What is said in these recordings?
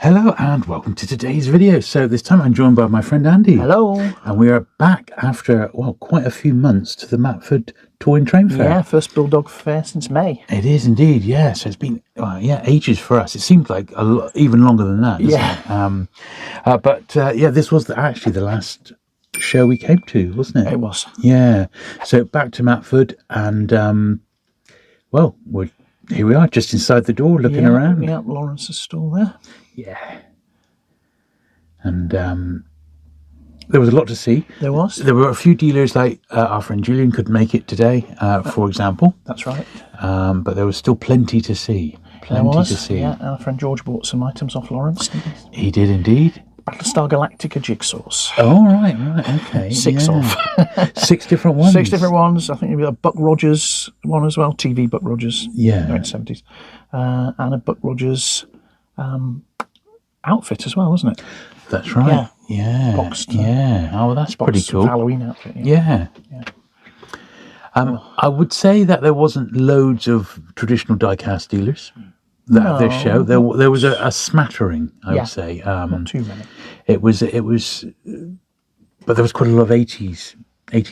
Hello and welcome to today's video. So this time I'm joined by my friend Andy. Hello. And we are back after, well, quite a few months to the Matford Toy and Train Fair. Yeah, first Bulldog Fair since May. It is indeed, yeah. So it's been, ages for us. It seemed like even longer than that, doesn't it? Yeah, this was actually the last show we came to, wasn't it? It was. Yeah. So back to Matford and, here we are, just inside the door looking around. Yeah, Lawrence's stall there. Yeah. And there was a lot to see. There was. There were a few dealers like our friend Julian couldn't make it today, for example. That's right. But there was still plenty to see. Yeah, and our friend George bought some items off Lawrence. He did indeed. Battlestar Galactica jigsaws. Oh, right, okay. Six of. 6 different ones. 6 different ones. I think maybe a Buck Rogers one as well. TV Buck Rogers. Yeah. 1970s. And a Buck Rogers outfit as well, wasn't it? That's right. Yeah. Boxed. Yeah. Oh, well, that's pretty cool. Halloween outfit. Yeah. I would say that there wasn't loads of traditional diecast dealers at this show. There was a smattering, I would say. Not too many. It was, but there was quite a lot of 80s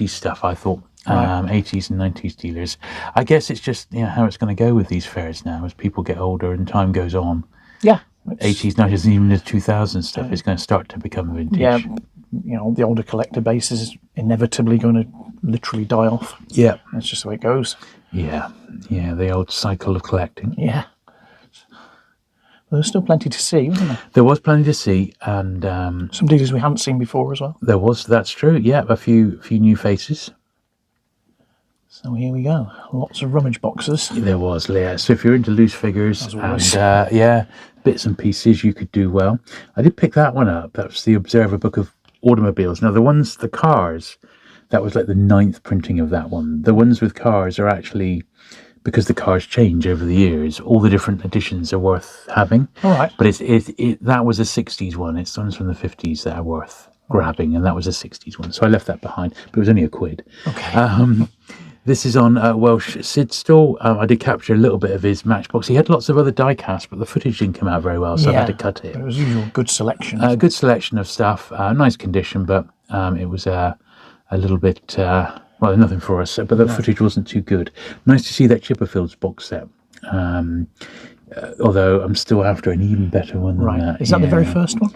stuff, I thought. Right. 80s and 90s dealers. I guess it's just how it's going to go with these fairs now as people get older and time goes on. Yeah. 80s, 90s, and even the 2000s stuff is going to start to become vintage. Yeah, the older collector base is inevitably going to literally die off. Yeah. That's just the way it goes. Yeah, the old cycle of collecting. Yeah. There was still plenty to see, wasn't there? There was plenty to see, and some dealers we hadn't seen before as well. there was. That's true. Yeah, a few new faces. So here we go. Lots of rummage boxes. There was, yeah. So if you're into loose figures and bits and pieces, you could do well. I did pick that one up. That was the Observer Book of Automobiles. Now the cars, that was like the 9th printing of that one. The ones with cars are actually, because the cars change over the years, all the different editions are worth having. All right. But that was a 60s one. It's ones from the 50s that are worth grabbing, and that was a 60s one. So I left that behind, but it was only £1. Okay. This is on Welsh Sid's stall. I did capture a little bit of his Matchbox. He had lots of other die-casts, but the footage didn't come out very well, so I had to cut it. But it was usual good selection. Good selection of stuff. Nice condition, but it was a little bit... nothing for us, but the footage wasn't too good. Nice to see that Chipperfield's box set. Although I'm still after an even better one than that. Is that the very first one?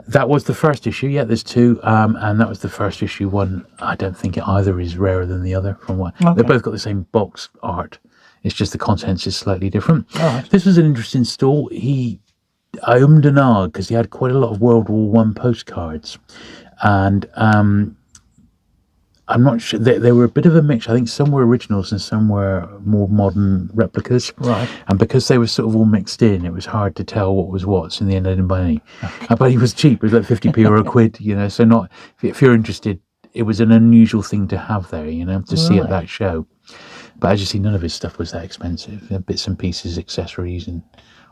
That was the first issue. Yeah, there's 2, and that was the first issue one. I don't think either is rarer than the other. From what They both got the same box art. It's just the contents is slightly different. All right. This was an interesting stall. I ummed and ahed because he had quite a lot of World War I postcards, and I'm not sure. They were a bit of a mix. I think some were originals and some were more modern replicas. Right. And because they were sort of all mixed in, it was hard to tell what was what. So in the end, I didn't buy any. Okay. But he was cheap. It was like 50p or £1, So not, if you're interested, it was an unusual thing to have there, to see at that show. But as you see, none of his stuff was that expensive. Bits and pieces, accessories, and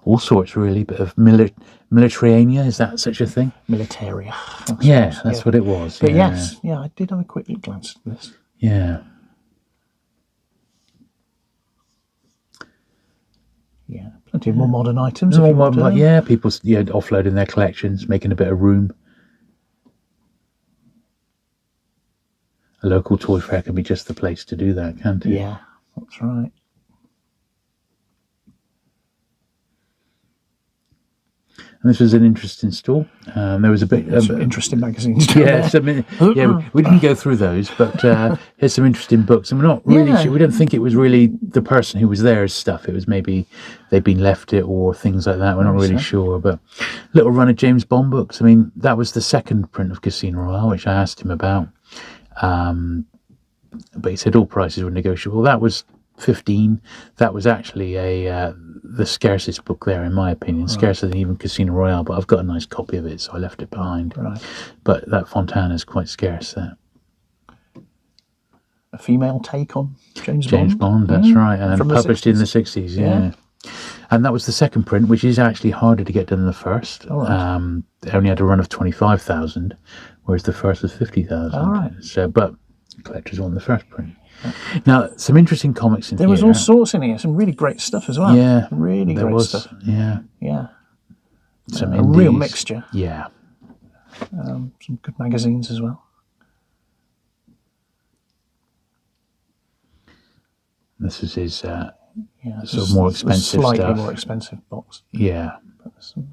all sorts, really. Bit of militariania, is that such a thing? Militaria. Yeah, that's what it was. But yes, I did have a quick glance at this. Yeah. Yeah, plenty of more modern items. People offloading their collections, making a bit of room. A local toy fair can be just the place to do that, can't it? Yeah, that's right. And this was an interesting stall. There was a bit some interesting magazines. We didn't go through those, but here's some interesting books. And we're not really sure. We don't think it was really the person who was there's stuff. It was maybe they'd been left it or things like that. We're not really sure. But little run of James Bond books. I mean, that was the second print of Casino Royale, which I asked him about. But he said all prices were negotiable. That was 15. That was actually the scarcest book there, in my opinion, scarcer than even Casino Royale, but I've got a nice copy of it, so I left it behind. Right. But that Fontana is quite scarce there. A female take on James Bond, that's right, and from published in the 60s, yeah. And that was the second print, which is actually harder to get than the first. All right. It only had a run of 25,000, whereas the first was 50,000. All right. So, but collectors won the first print. Now, some interesting comics in here. There was all sorts in here, some really great stuff as well. Yeah. Really great stuff. Yeah. Yeah. Some a real indies. mixture. Yeah. Some good magazines as well. This is his Yeah, sort of more expensive slightly stuff. more expensive box. Yeah. But there's some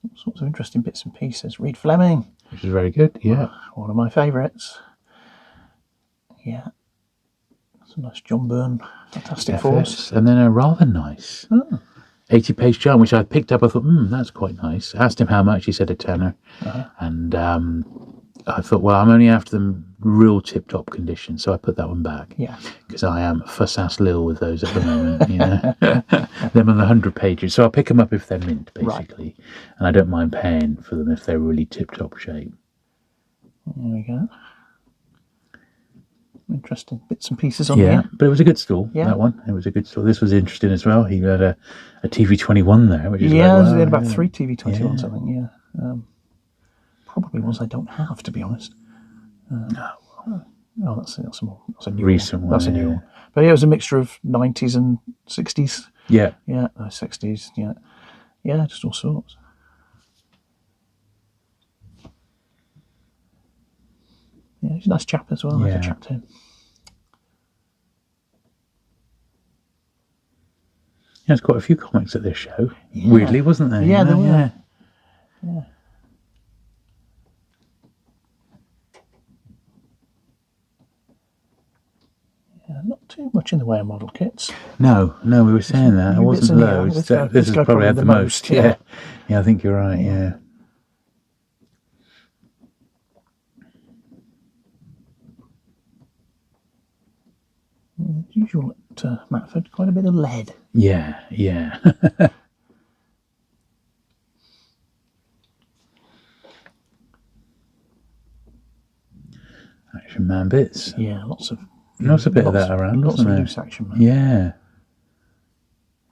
all sorts of interesting bits and pieces. Reed Fleming, Which is very good. Yeah. one of my favourites. Yeah. Some nice John Byrne Fantastic Fours. And then a rather nice 80-page charm, which I picked up. I thought, that's quite nice. Asked him how much. He said a tenner. And I thought, well, I'm only after them real tip-top condition, so I put that one back. Yeah. Because I am fuss-ass lil with those at the moment, you know. Them on the 100 pages. So I'll pick them up if they're mint, basically. Right. And I don't mind paying for them if they're really tip-top shape. There we go. Interesting bits and pieces on here. Yeah, but it was a good stall, that one. It was a good stall. This was interesting as well. He had a TV21 there, which is he had about 3 TV21s, I think, probably ones I don't have, to be honest. That's a new recent one. That's a new one. But yeah, it was a mixture of 90s and 60s. Yeah. Yeah, 60s, yeah. Yeah, just all sorts. Yeah, he's a nice chap as well. Nice to chat to him. Yeah, there's quite a few comics at this show. Yeah. Weirdly, wasn't there? Yeah, there were. Yeah. Not too much in the way of model kits. No, we were saying that. It wasn't loads. This has probably had the most. Yeah, I think you're right, yeah. Usual at Matford, quite a bit of lead. Yeah. Action Man bits. Yeah, lots of bit of that around. Lots of there? loose Action Man. Yeah.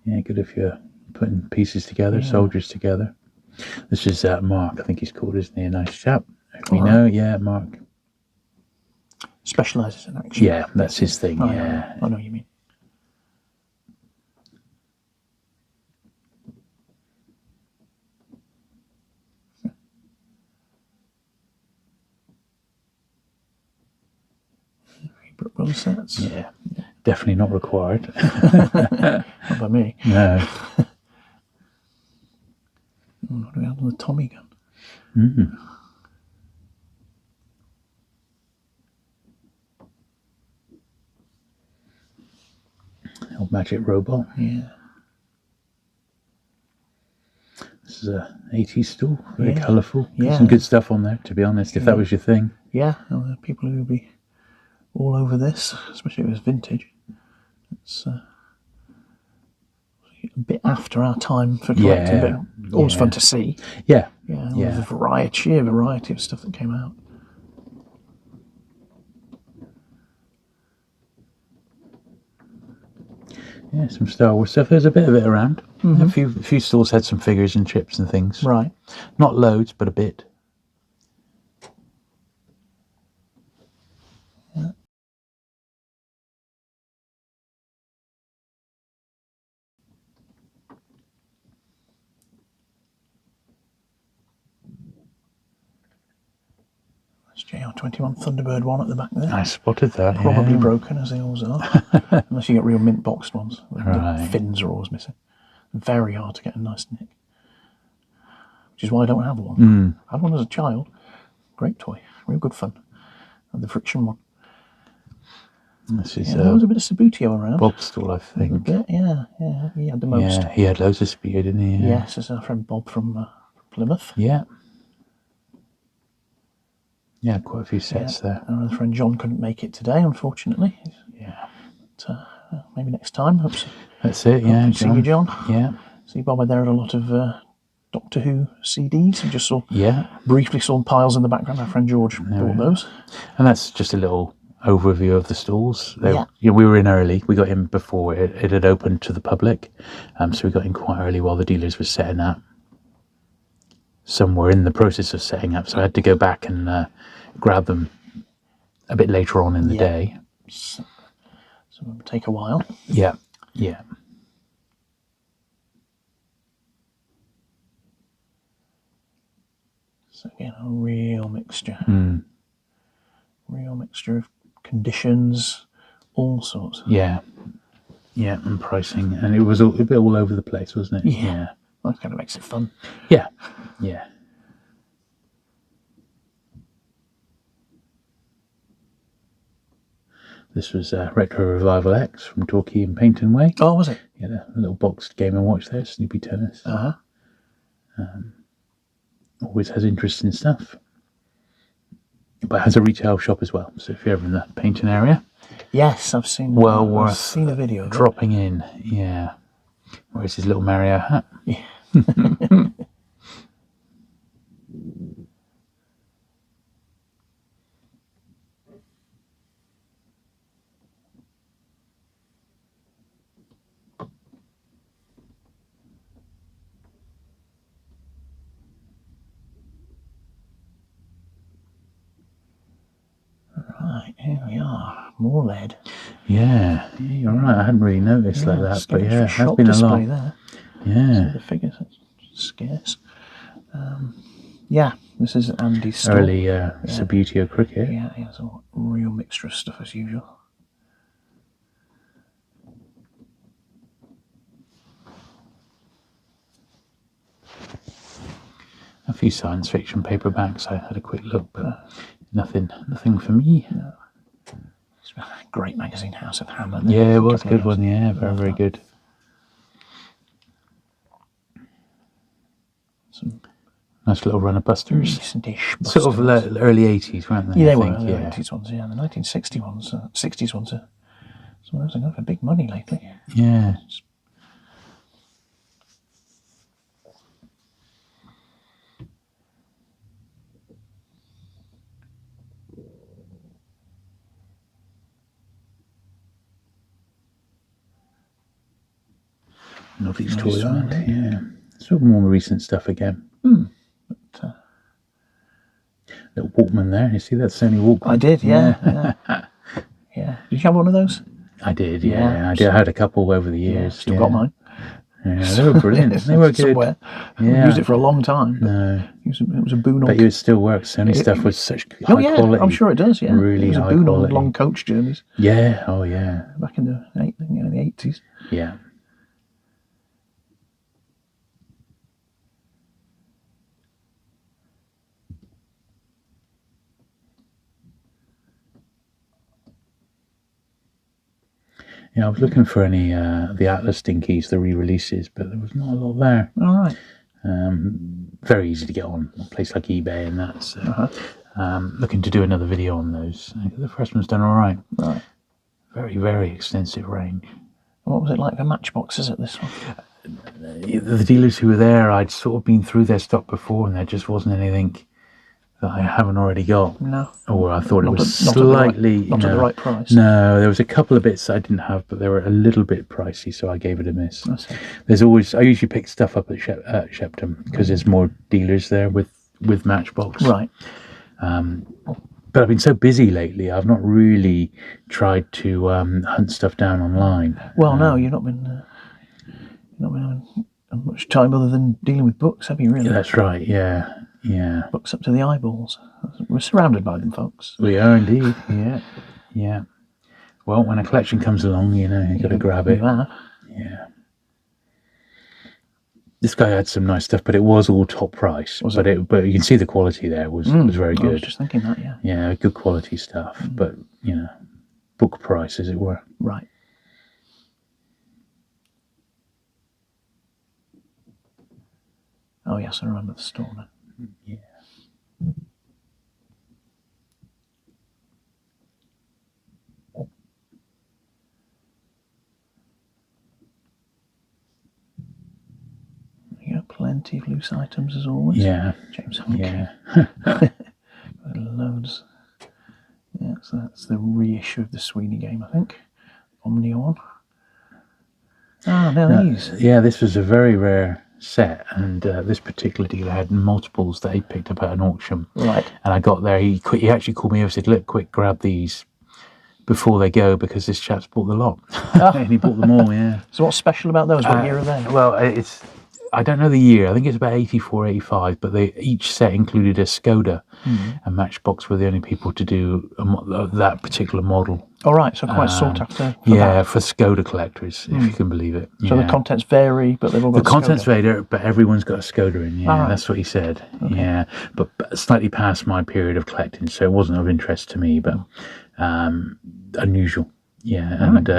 Yeah, good if you're putting pieces together, soldiers together. This is Mark, I think he's called, isn't he? A nice chap. We know, Mark. Specialises in action. Yeah, that's his thing, I know what you mean. Brother sets. Yeah, definitely not required. Not by me. No. What do we have on the Tommy gun? Old Magic Robot. Yeah. This is a 80s stool, very colourful. Yeah. Some good stuff on there, to be honest, if that was your thing. Yeah, well, people who would be all over this, especially if it was vintage. It's a bit after our time for collecting, but always fun to see. Yeah. There's a sheer variety of stuff that came out. Yeah, some Star Wars stuff. There's a bit of it around. A few stalls had some figures and chips and things. Right. Not loads, but a bit. Yeah. There's JR21 Thunderbird one at the back there. I spotted that. Probably broken, as they always are. Unless you get real mint boxed ones. The fins are always missing. Very hard to get a nice nick. Which is why I don't have one. I had one as a child. Great toy. Real good fun. And the friction one. This is there was a bit of Sabutio around. Bob's stall, I think. A bit, yeah. He had the most. Yeah, he had loads of speed, didn't he? Yeah. Yes, it's our friend Bob from Plymouth. Yeah. Yeah, quite a few sets there. Our other friend John couldn't make it today, unfortunately. Yeah. But, maybe next time. That's it, yeah. See you, John. Yeah. See, Bob, there had a lot of Doctor Who CDs. I just briefly saw piles in the background. Our friend George bought those. And that's just a little overview of the stalls. We were in early. We got in before it had opened to the public. So we got in quite early while the dealers were setting up. Some were in the process of setting up, so I had to go back and grab them a bit later on in the day. So it would take a while. Yeah. So again, a real mixture. Real mixture of conditions, all sorts. Yeah, and pricing, and it was a bit all over the place, wasn't it? Yeah. Well, that kind of makes it fun. Yeah. This was Retro Revival X from Torquay and Paynton Way. Oh, was it? Yeah, a little boxed Game and Watch there, Snoopy Tennis. Always has interesting stuff. But it has a retail shop as well, so if you're ever in the Paynton area, yes, I've seen. I've seen a video. Dropping in, yeah. Where's his little Mario hat? Yeah. Right, here we are. More lead. Yeah, you're right. I hadn't really noticed like that, but yeah, it has been a lot. There. Yeah. So the figures are scarce. Yeah, this is Andy's store. Early Subbuteo cricket. Yeah, it's a real mixture of stuff as usual. A few science fiction paperbacks. I had a quick look, but nothing for me. No. It's a great magazine, House of Hammer. Yeah, it was a good one. Yeah, very good. Some nice little run of Busters. Decent-ish Busters. Sort of early 80s, weren't they? Yeah, they were. The 80s ones, yeah. The 1960 ones, 60s ones are some of those are going for big money lately. Yeah. Nobody's Toy Island, yeah. Sort of more recent stuff again. But, little Walkman there. You see that Sony Walkman? I did, yeah. Yeah. Did you have one of those? I did, yeah. I had a couple over the years. Still got mine. Yeah, they were brilliant. They were good. Somewhere. Yeah. I used it for a long time. No. It was a boon. But it still works. Sony stuff was such high quality. I'm sure it does, yeah. Really it was high a boon quality. on long coach journeys. Yeah, oh yeah. Back in the 80s. Yeah. Yeah, I was looking for any the Atlas Dinkies, the re-releases, but there was not a lot there. All right. Very easy to get on a place like eBay and that. So, looking to do another video on those. The first one's done all right. Right. Very, very extensive range. What was it like for Matchboxes at this one? The dealers who were there, I'd sort of been through their stock before, and there just wasn't anything that I haven't already got. No. Or I thought it was slightly... Not at the right price. No, there was a couple of bits I didn't have, but they were a little bit pricey, so I gave it a miss. I see. I usually pick stuff up at Shepton, because there's more dealers there with Matchbox. Right. But I've been so busy lately, I've not really tried to hunt stuff down online. Well, no, you've not been having much time other than dealing with books, have you, really? Yeah, that's right, yeah. Books up to the eyeballs. We're surrounded by them, folks. We are indeed, yeah. Well, when a collection comes along, you've got to grab it. Yeah. This guy had some nice stuff, but it was all top price. But you can see the quality there was very good. I was just thinking that, yeah. Yeah, good quality stuff, but, book price, as it were. Right. Oh, yes, I remember the store now. Yeah. You got plenty of loose items as always. Yeah. James Hunt. Yeah. Loads. Yeah, so that's the reissue of the Sweeney game, I think. Omnia one. These. Yeah, this was a very rare set, and this particular dealer had multiples that he picked up at an auction. Right. And I got there, he actually called me over and said, look, quick, grab these before they go, because this chap's bought the lot. And he bought them all, yeah. So what's special about those? What year are they? Well, I don't know the year. I think it's about 84, 85. But each set included a Skoda, and Matchbox were the only people to do that particular model. All right, so quite sought after. For Skoda collectors, if you can believe it. So the contents vary, but they've all got the contents Skoda. vary, but everyone's got a Skoda in. Yeah, right. that's what he said. Okay. Yeah, but slightly past my period of collecting, so it wasn't of interest to me, but unusual. Yeah, and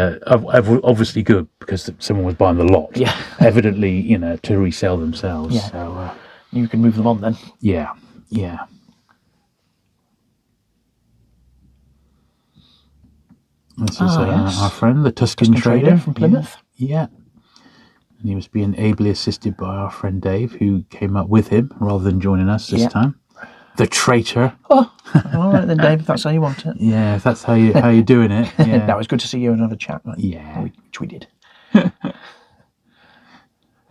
obviously good because someone was buying the lot. Yeah, evidently, to resell themselves. Yeah. So you can move them on then. Yeah. This is our friend, the Tuscan trader from Plymouth. Yeah. And he was being ably assisted by our friend Dave, who came up with him rather than joining us this time. The traitor. Oh, all right then, Dave, if that's how you want it. Yeah, if that's how you're doing it. Yeah. No, it's good to see you and have a chat. Which we did.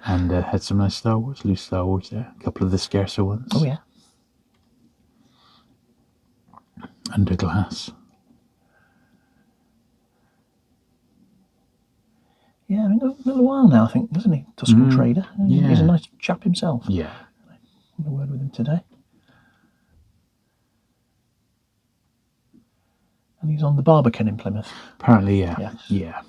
And had some nice loose Star Wars there. A couple of the scarcer ones. Oh, yeah. Under glass. Yeah, I mean, a little while now, I think, isn't he? Tuscan trader. Yeah. He's a nice chap himself. Yeah. I had a word with him today. And he's on the Barbican in Plymouth. Apparently, yeah. Yes. Yeah.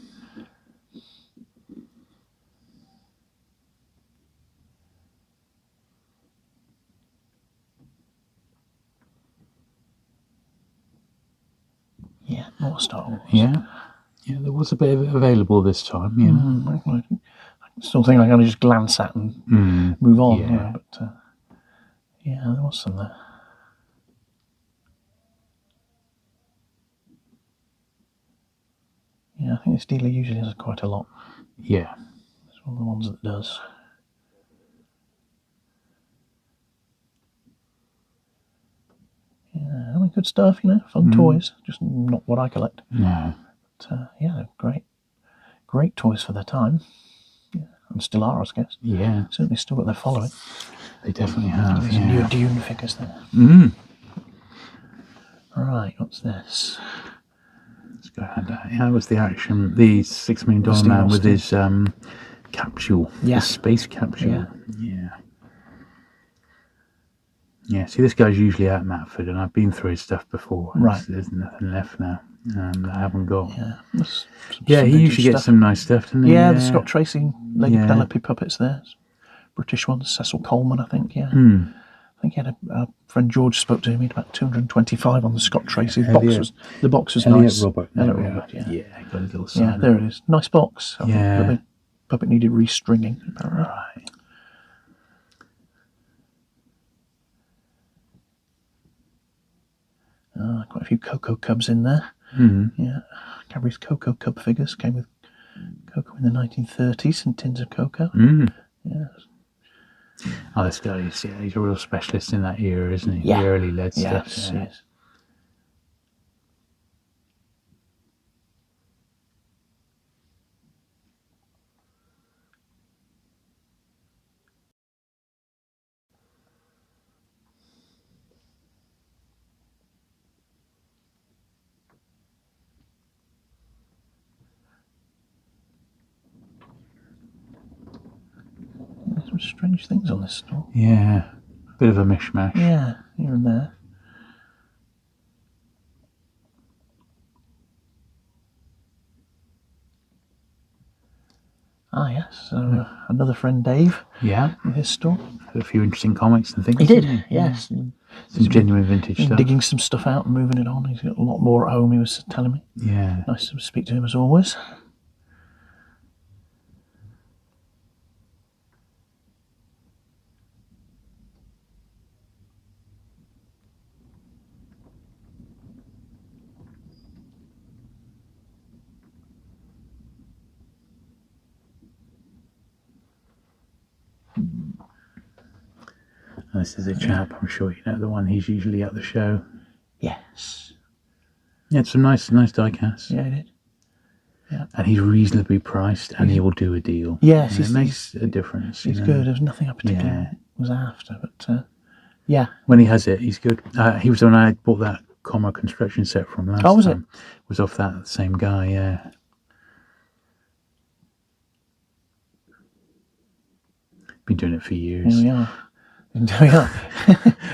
Yeah, more Star Wars. Yeah. Yeah, there was a bit of it available this time, I still think I can just glance at and move on. Yeah. But there was some there. Yeah, I think this dealer usually has quite a lot. Yeah. It's one of the ones that does. Yeah, I mean, good stuff, fun toys. Just not what I collect. No. But, great. Great toys for their time. Yeah, and still are, I guess. Yeah. Certainly still got their following. They definitely have. There's new Dune figures there. Right, what's this? Let's go ahead. Yeah, it was the $6 million man with his capsule. Yeah. His space capsule. Yeah, see, this guy's usually at Matford, and I've been through his stuff before. Right. There's nothing left now. I haven't got. Yeah. He usually gets some nice stuff, doesn't he? Yeah, the Scott Tracy Lady Penelope puppets there. British ones, Cecil Coleman, I think, I think he had a friend George spoke to him. He had about 225 on the Scott Tracy. The box was nice. Robert. Elliot Robert, yeah. Yeah, got a little sign. Yeah, there it is. Nice box. I think, but the puppet needed restringing, apparently. Right. Quite a few Cocoa Cubs in there. Yeah, Cadbury's Cocoa Cub figures came with cocoa in the 1930s and tins of cocoa. Yeah. Oh, this guy, he's a real specialist in that era, isn't he? Yeah. The early lead stuff. Yes. There's some strange things on this store. Yeah, bit of a mishmash. Yeah, here and there. Ah, yes. So another friend, Dave. Yeah. In his store. Had a few interesting comics and things. He did, yes. Some genuine vintage stuff. Digging some stuff out and moving it on. He's got a lot more at home, he was telling me. Yeah. Nice to speak to him as always. This is a chap, I'm sure you know the one. He's usually at the show. Yes. He had some nice diecasts. Yeah, he did. Yeah. And he's reasonably priced, and he will do a deal. Yes, it makes a difference. He's good. There's nothing I particularly was after, but yeah. When he has it, he's good. He was the one I bought that Comma construction set from last time. Oh, was it? Was off that same guy, yeah. Been doing it for years. Here we are. And there we are.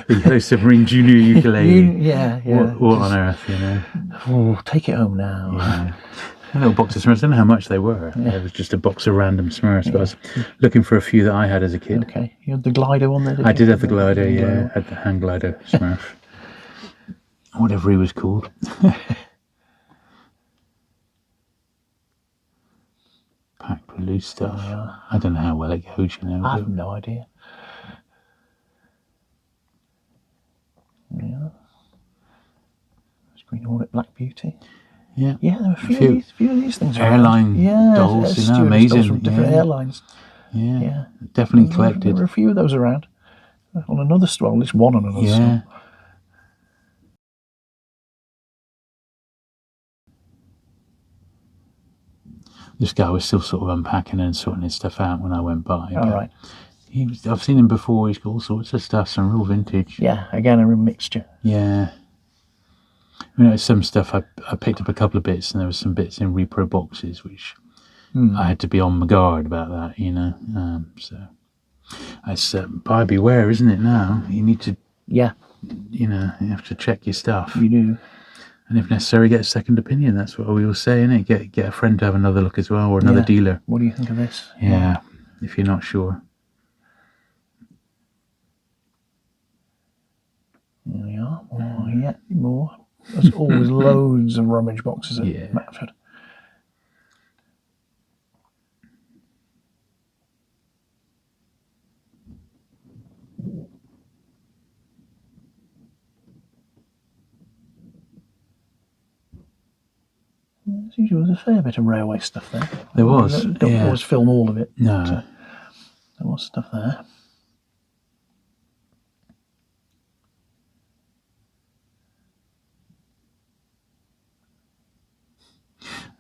The Yellow Submarine Junior Ukulele. Yeah. What on earth, you know? Oh, take it home now. Yeah. A little box of Smurfs. I don't know how much they were. Yeah. It was just a box of random Smurfs. But I was looking for a few that I had as a kid. Okay. You had the glider one there, didn't I you? did have the glider, yeah. I had the hand glider Smurf. Whatever he was called. Packed with loose stuff. Yeah. I don't know how well it goes, you know. I have no idea. Yeah. Green Hornet, Black Beauty. Yeah. Yeah, there were a few of these things. Airline dolls, you know, amazing. From different airlines. Yeah. Definitely collected. There were a few of those around. On another stall, at least one on another stall. This guy was still sort of unpacking and sorting his stuff out when I went by. All right. I've seen him before. He's got all sorts of stuff, some real vintage. Yeah, again, a real mixture. Yeah. You know, some stuff I picked up a couple of bits, and there were some bits in repro boxes which I had to be on my guard about that, you know. So it's buyer beware, isn't it? Now you need to, you know, you have to check your stuff. You do, and if necessary, get a second opinion. That's what we all say, innit? Get a friend to have another look as well, or another dealer. What do you think of this? Yeah, if you're not sure. There we are. Oh, yeah, more. There's always loads of rummage boxes at Matford. As usual, there's a fair bit of railway stuff there. There was. Don't always film all of it. No. But, there was stuff there.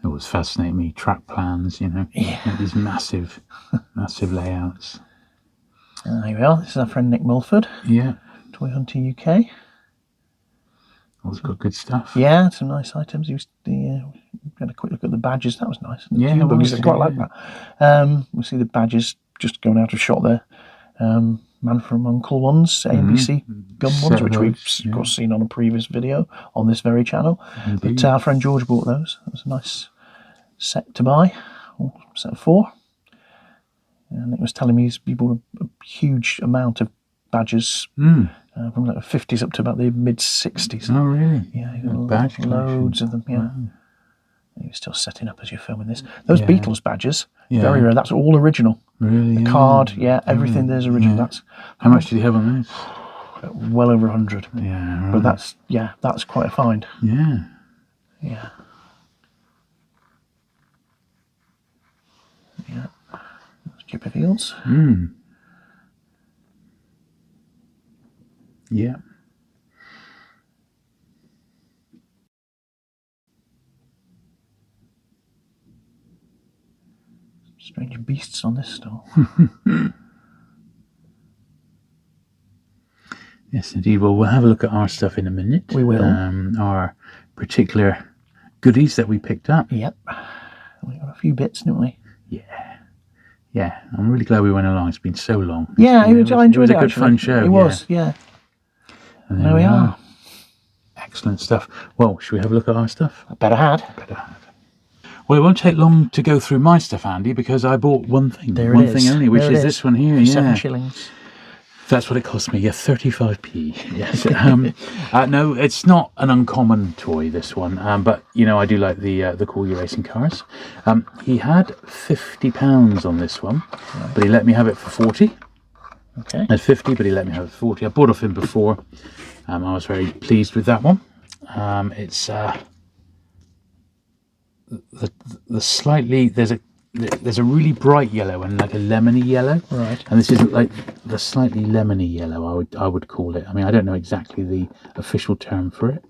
It was fascinating me, track plans, you know. Yeah. These massive layouts. There we are. This is our friend Nick Mulford. Yeah. Toy Hunter UK. Always got good stuff. Yeah, some nice items. He had a quick look at the badges. That was nice. Yeah, I quite like that. We see the badges just going out of shot there. Man from Uncle ones, ABC gun ones, which we've of course seen on a previous video on this very channel. Indeed. But our friend George bought those. That was a nice set to buy, set of 4. And it was telling me he bought a huge amount of badges from like the 50s up to about the mid 60s. Oh, really? Yeah, he got loads of them. Yeah. Wow. You're still setting up as you're filming this. Those Beatles badges, very rare. That's all original. Really? The card, everything there's original. That's how much did you have on this? Well over 100. Yeah, right. But that's quite a find. Yeah. Yeah. Yeah. Chipperfields. Yeah. Strange beasts on this stall. Yes, indeed. Well, we'll have a look at our stuff in a minute. We will. Our particular goodies that we picked up. Yep. We got a few bits, didn't we? Yeah. Yeah. I'm really glad we went along. It's been so long. Yeah, I enjoyed it. It was a good, fun show. It was, yeah. And there we are. Excellent stuff. Well, should we have a look at our stuff? Better had. Well, it won't take long to go through my stuff, Andy, because I bought one thing. One thing only, which is this one here. 7 shillings. That's what it cost me, 35p. Yes. No, it's not an uncommon toy, this one, but, you know, I do like the Corgi racing cars. He had £50 on this one, but he let me have it for 40. Okay. At 50, but he let me have it for 40. I bought off him before. I was very pleased with that one. It's the slightly there's a really bright yellow and like a lemony yellow. Right. And this is like the slightly lemony yellow. I would call it. I mean, I don't know exactly the official term for it,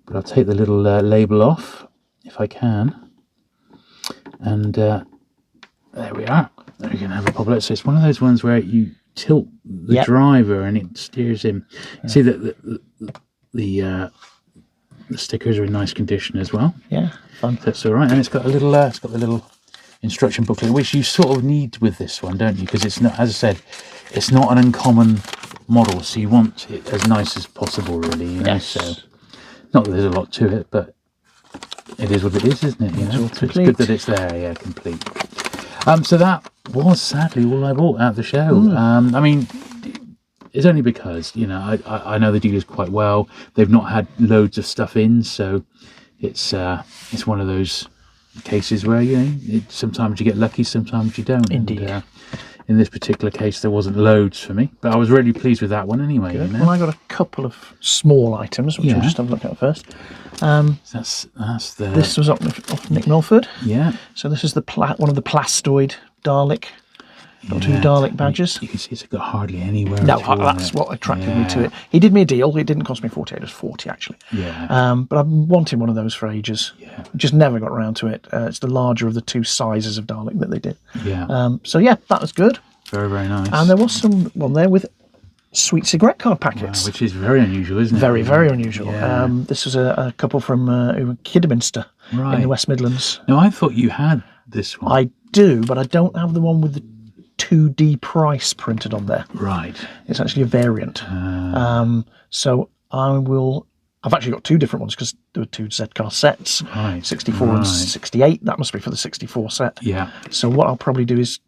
but I'll take the little label off if I can. And there we are. There you can have a pop out. So it's one of those ones where you tilt the driver and it steers him. You see that the stickers are in nice condition as well. Yeah, fun. So it's all right, and it's got a little. It's got the little instruction booklet, which you sort of need with this one, don't you? Because it's not, as I said, it's not an uncommon model, so you want it as nice as possible, really. You know? Yes. So, not that there's a lot to it, but it is what it is, isn't it? You know, so it's good that it's there, yeah, complete. So that was sadly all I bought out of the show. I mean, it's only because, you know, I know the dealers quite well. They've not had loads of stuff in, so it's one of those cases where, you know, sometimes you get lucky, sometimes you don't. Indeed. And, in this particular case, there wasn't loads for me, but I was really pleased with that one anyway. Good. You know? Well, I got a couple of small items, which we'll just have a look at first. That's the... This was off Nick Milford. Yeah. So this is the one of the plastoid Dalek. Got 2 Dalek badges. You can see it's got hardly anywhere. No, that's what attracted me to it. He did me a deal. It didn't cost me 40. It was 40 actually. Yeah. But I've wanted one of those for ages. Yeah. Just never got around to it. It's the larger of the 2 sizes of Dalek that they did. Yeah. So yeah, that was good. Very, very nice. And there was some one there with sweet cigarette card packets. Which is very unusual, isn't it? Very, very unusual. Yeah. This was a couple from Kidderminster in the West Midlands. Now, I thought you had this one. I do, but I don't have the one with the 2D price printed on there. Right. It's actually a variant. So I've actually got 2 different ones because there were 2 Z-card sets, Right. 64 and 68. That must be for the 64 set. Yeah. So what I'll probably do is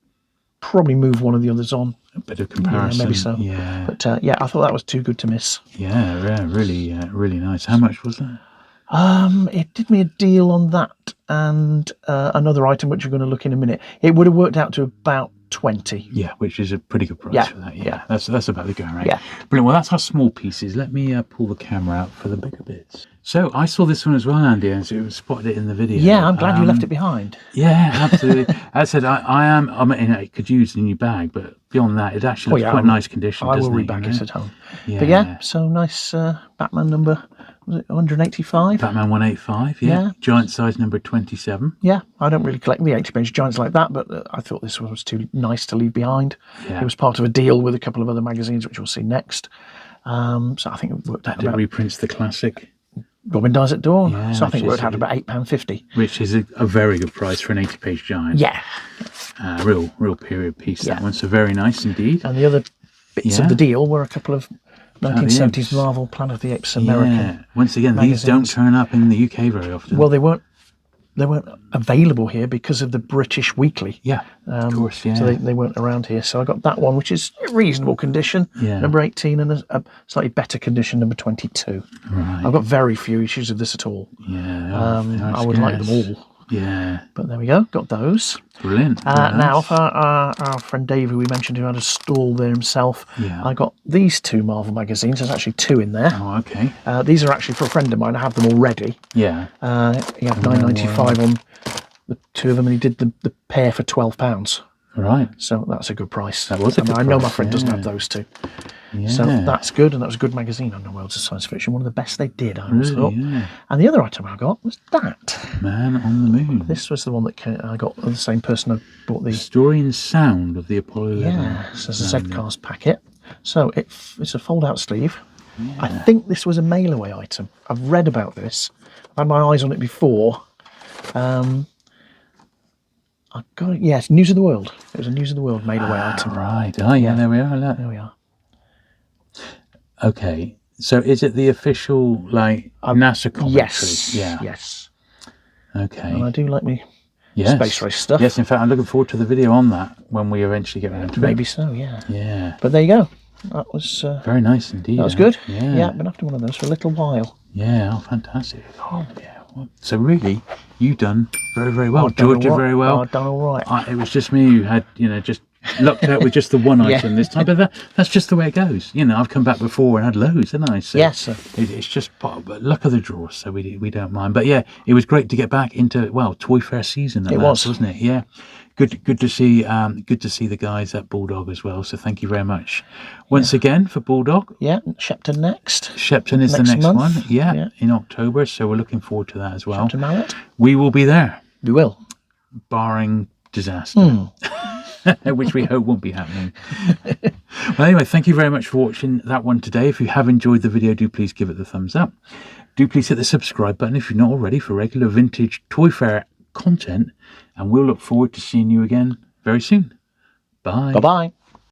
move one of the others on. A bit of comparison. Yeah, maybe so. Yeah. But yeah, I thought that was too good to miss. Yeah, really, really nice. How much was that? It did me a deal on that and another item which we're going to look in a minute. It would have worked out to about 20. Yeah, which is a pretty good price for that. Yeah. That's about the going rate. Yeah. Brilliant. Well, that's our small pieces. Let me pull the camera out for the bigger bits. So I saw this one as well, Andy, and so it was spotted it in the video. Yeah, I'm glad you left it behind. Yeah, absolutely. As I said, it could use in your bag, but beyond that, it actually looks quite nice condition. I will doesn't rebag it at home. Yeah. But yeah, so nice Batman number, was it 185? Batman 185, yeah. Giant size number 27. Yeah, I don't really collect the 80-page giants like that, but I thought this one was too nice to leave behind. Yeah. It was part of a deal with a couple of other magazines, which we'll see next. So I think it worked out It reprints the classic. Robin Dies at Dawn. Yeah, So I think it worked out about £8.50. Which is a very good price for an 80-page giant. Yeah. Real period piece, that one. So very nice indeed. And the other bits of the deal were a couple of 1970s Marvel Planet of the Apes American. Yeah. Once again, magazines. these don't turn up in the UK very often. Well, they weren't available here because of the British Weekly. Yeah, of course, yeah. So they weren't around here. So I got that one, which is reasonable condition, number 18, and a slightly better condition, number 22. Right. I've got very few issues of this at all. Yeah. I would like them all. Yeah. But there we go, got those. Brilliant. Now, for our friend Dave, who we mentioned, who had a stall there himself, I got these 2 Marvel magazines. There's actually 2 in there. Oh, okay. These are actually for a friend of mine. I have them already. Yeah. He had £9.95 on the 2 of them, and he did the pair for £12. Right. So that's a good price. That was a good I know price, my friend doesn't have those 2. Yeah. So that's good, and that was a good magazine on the Worlds of Science Fiction. One of the best they did, I always thought. Yeah. And the other item I got was that. Man on the Moon. This was the one that I got the same person I bought the... Story and sound of the Apollo 11. Yeah, so it's a Z-Cast packet. So it's a fold-out sleeve. Yeah. I think this was a mail-away item. I've read about this. I've had my eyes on it before. I got it. Yes, News of the World. It was a News of the World mail-away item. Right. Oh, yeah, there we are. Look. There we are. Okay. So is it the official, NASA commentary? Yes. Yeah. Yes. Okay. And I do like me Yes. space race stuff. Yes, in fact, I'm looking forward to the video on that when we eventually get around to it. Maybe so, yeah. Yeah. But there you go. That was very nice indeed. That was good. Yeah. I've been after one of those for a little while. Yeah. Oh, fantastic. Oh, yeah. So really, you've done very, very well. I've done Georgia all right. very well. I've done all right. It was just me who had, just lucked out with just the one item this time. But that's just the way it goes. I've come back before and had loads, haven't I? So yes, sir. It's just luck of the draw, so we don't mind. But yeah, it was great to get back into Toy Fair season. Wasn't it? Yeah. Good to see the guys at Bulldog as well. So thank you very much once again for Bulldog. Yeah, Shepton next. Shepton is the next month. one. Yeah, in October. So we're looking forward to that as well. Shepton Mallet. We will be there. We will, barring disaster, which we hope won't be happening. Well, anyway, thank you very much for watching that one today. If you have enjoyed the video, do please give it the thumbs up. Do please hit the subscribe button if you're not already for regular vintage Toy Fair content, and we'll look forward to seeing you again very soon. Bye. Bye-bye.